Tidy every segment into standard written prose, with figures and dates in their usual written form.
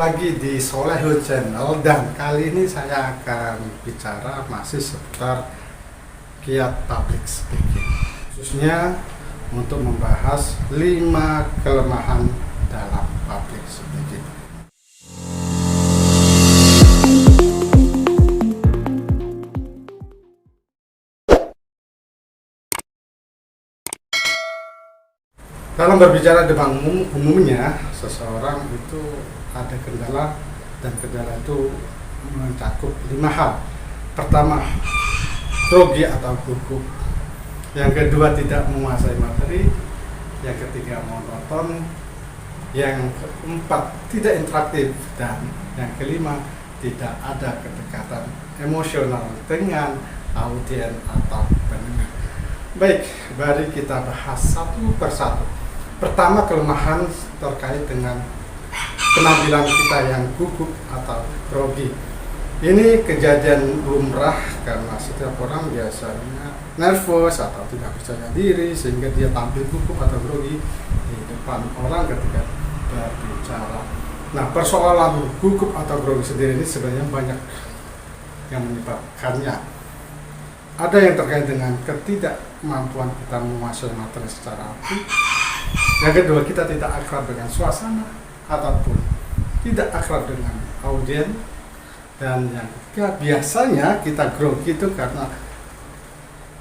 lagi di Solehul Channel, dan kali ini saya akan bicara masih seputar kiat public speaking, khususnya untuk membahas 5 kelemahan dalam public speaking. Dalam berbicara depan umumnya, seseorang itu ada kendala, dan kendala itu mencakup 5 hal. Pertama, grogi atau gugup. Yang kedua, tidak menguasai materi. Yang ketiga, monoton. Yang keempat, tidak interaktif. Dan yang kelima, tidak ada kedekatan emosional dengan audiens atau pendengar. Baik, mari kita bahas satu persatu. Pertama, kelemahan terkait dengan penampilan kita yang gugup atau grogi. Ini kejadian lumrah karena setiap orang biasanya nervous atau tidak percaya diri sehingga dia tampil gugup atau grogi di depan orang ketika berbicara. Nah, persoalan gugup atau grogi sendiri ini sebenarnya banyak yang menyebabkannya. Ada yang terkait dengan ketidakmampuan kita menguasai materi secara aktif. Yang kedua, kita tidak akrab dengan suasana ataupun tidak akrab dengan audiens. Dan yang ketiga, biasanya kita grogi itu karena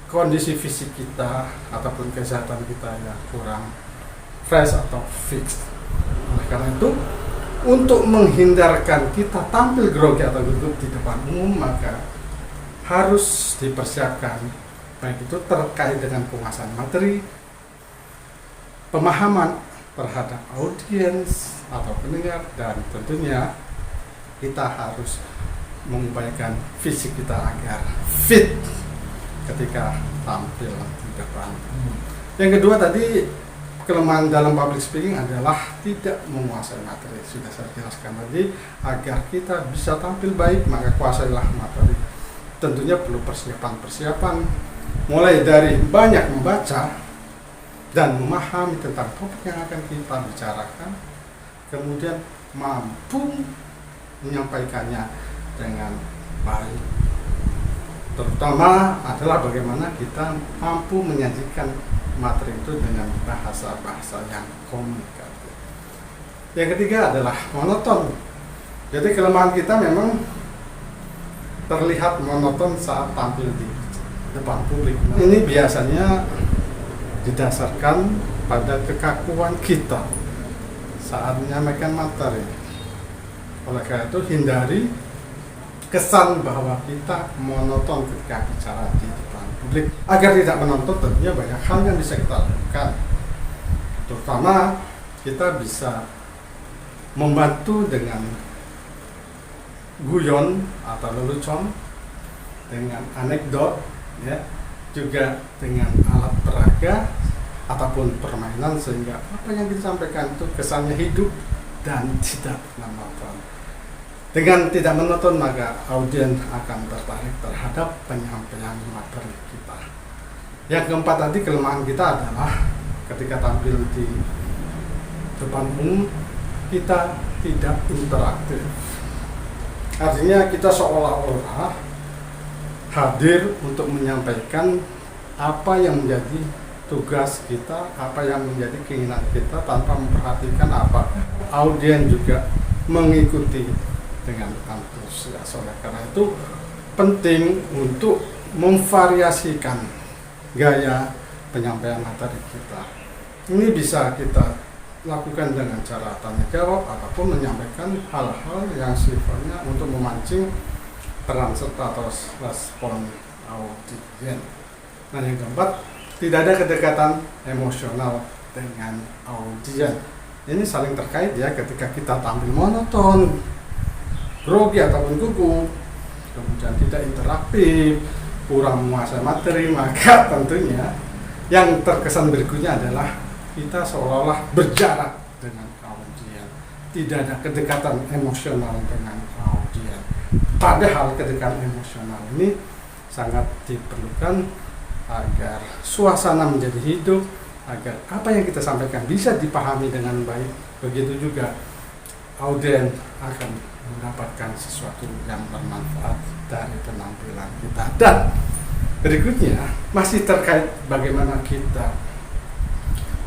kondisi fisik kita ataupun kesehatan kita yang kurang fresh atau fix. Oleh karena itu, untuk menghindarkan kita tampil grogi atau gugup di depan umum, maka harus dipersiapkan, baik itu terkait dengan penguasaan materi, pemahaman terhadap audiens atau pendengar, dan tentunya kita harus mengupayakan fisik kita agar fit ketika tampil di depan. Yang kedua tadi, kelemahan dalam public speaking adalah tidak menguasai materi. Sudah saya jelaskan tadi, agar kita bisa tampil baik, maka kuasailah materi. Tentunya perlu persiapan, mulai dari banyak membaca dan memahami tentang topik yang akan kita bicarakan, kemudian mampu menyampaikannya dengan baik. Terutama adalah bagaimana kita mampu menyajikan materi itu dengan bahasa-bahasa yang komunikatif. Yang ketiga adalah monoton. Jadi kelemahan kita memang terlihat monoton saat tampil di depan publik. Ini biasanya didasarkan pada kekakuan kita saat menyampaikan materi. Oleh karena itu, hindari kesan bahwa kita monoton ketika bicara di depan publik. Agar tidak menonton, tentunya banyak hal yang bisa kita lakukan. Terutama kita bisa membantu dengan guyon atau lelucon, dengan anekdot, ya, juga dengan alat peraga ataupun permainan, sehingga apa yang disampaikan itu kesannya hidup dan tidak monoton. Dengan tidak monoton, maka audiens akan tertarik terhadap penyampaian materi kita. Yang keempat tadi, kelemahan kita adalah ketika tampil di depan umum, kita tidak interaktif. Artinya kita seolah-olah hadir untuk menyampaikan apa yang menjadi tugas kita, apa yang menjadi keinginan kita, tanpa memperhatikan apa audiens juga mengikuti dengan antusias. Oleh karena itu penting untuk memvariasikan gaya penyampaian materi kita. Ini bisa kita lakukan dengan cara tanya jawab ataupun menyampaikan hal-hal yang sifatnya untuk memancing peran serta atau respon audiens. Nah, yang keempat, tidak ada kedekatan emosional dengan audiens. Ini saling terkait ya, ketika kita tampil monoton, grogi ataupun gugup, kemudian tidak interaktif, kurang menguasai materi, maka tentunya yang terkesan berikutnya adalah kita seolah-olah berjarak dengan audiens, tidak ada kedekatan emosional dengan audiens. Padahal kedekatan emosional ini sangat diperlukan agar suasana menjadi hidup, agar apa yang kita sampaikan bisa dipahami dengan baik. Begitu juga audien akan mendapatkan sesuatu yang bermanfaat dari penampilan kita. Dan berikutnya masih terkait bagaimana kita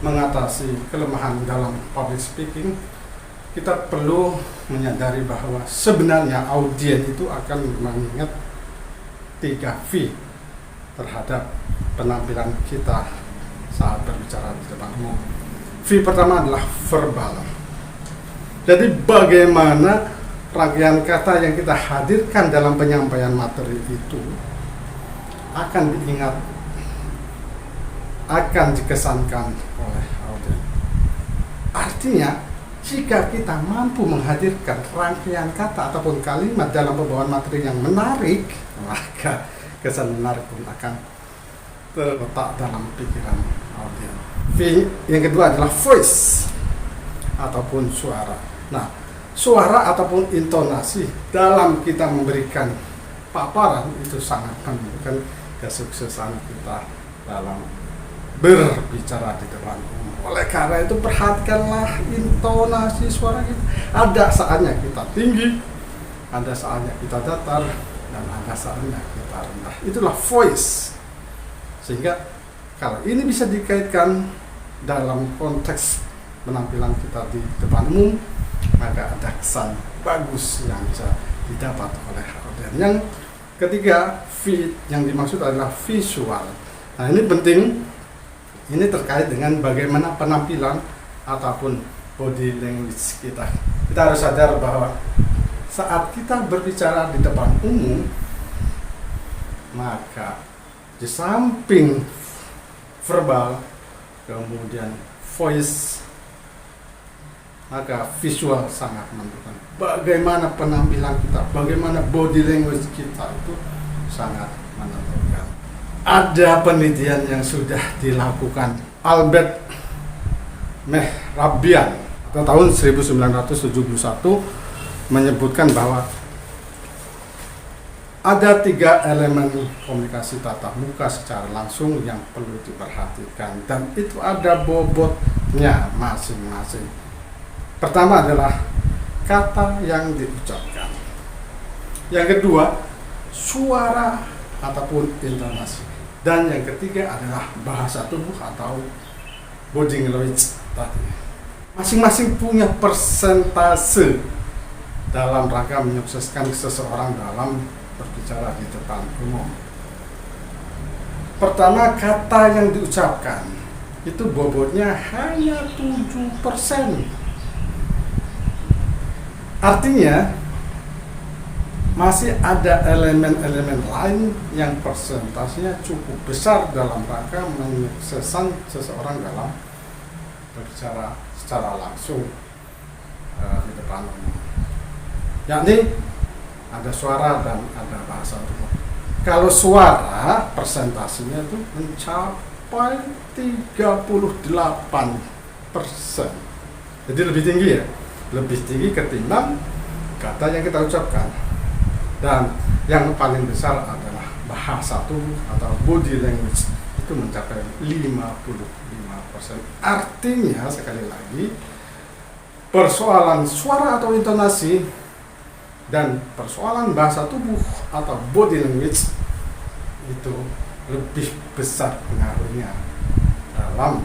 mengatasi kelemahan dalam public speaking. Kita perlu menyadari bahwa sebenarnya audien itu akan mengingat 3 V terhadap penampilan kita saat berbicara di depan umum. V pertama adalah verbal. Jadi bagaimana rangkaian kata yang kita hadirkan dalam penyampaian materi itu akan diingat, akan dikesankan oleh audien. Artinya, jika kita mampu menghadirkan rangkaian kata ataupun kalimat dalam pembawaan materi yang menarik, maka kesan menarik pun akan terletak dalam pikiran audien. V yang kedua adalah voice ataupun suara. Nah, suara ataupun intonasi dalam kita memberikan paparan itu sangat menentukan kesuksesan kita dalam berbicara di depan umum. Oleh karena itu perhatikanlah intonasi suara kita. Ada saatnya kita tinggi, ada saatnya kita datar, dan ada saatnya kita rendah. Itulah voice. Sehingga kalau ini bisa dikaitkan dalam konteks penampilan kita di depan umum, maka ada kesan bagus yang bisa didapat oleh audien. Yang ketiga, V yang dimaksud adalah visual. Nah, ini penting. Ini terkait dengan bagaimana penampilan ataupun body language kita. Kita harus sadar bahwa saat kita berbicara di depan umum, maka di samping verbal, kemudian voice, maka visual sangat menentukan. Bagaimana penampilan kita, bagaimana body language kita itu sangat menentukan. Ada penelitian yang sudah dilakukan Albert Mehrabian pada tahun 1971 menyebutkan bahwa ada 3 elemen komunikasi tatap muka secara langsung yang perlu diperhatikan, dan itu ada bobotnya masing-masing. Pertama adalah kata yang diucapkan. Yang kedua, suara ataupun intonasi. Dan yang ketiga adalah bahasa tubuh atau body language tadi. Masing-masing punya persentase dalam rangka menyukseskan seseorang dalam berbicara di depan umum. Pertama, kata yang diucapkan itu bobotnya hanya 7%. Artinya masih ada elemen-elemen lain yang persentasenya cukup besar dalam rangka menyukseskan seseorang dalam berbicara secara langsung di depan umum. Yakni ada suara dan ada bahasa tubuh. Kalau suara persentasenya itu mencapai 38%. Jadi lebih tinggi ya, lebih tinggi ketimbang kata yang kita ucapkan. Dan yang paling besar adalah bahasa tubuh atau body language, itu mencapai 55%. Artinya sekali lagi, persoalan suara atau intonasi dan persoalan bahasa tubuh atau body language itu lebih besar pengaruhnya dalam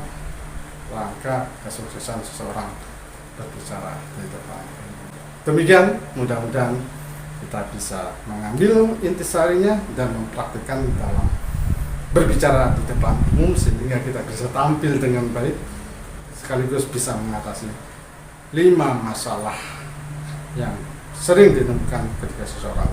rangka kesuksesan seseorang berbicara di depan. Demikian, mudah-mudahan kita bisa mengambil intisarinya dan mempraktikkan dalam berbicara di depan umum sehingga kita bisa tampil dengan baik sekaligus bisa mengatasi 5 masalah yang sering ditemukan ketika seseorang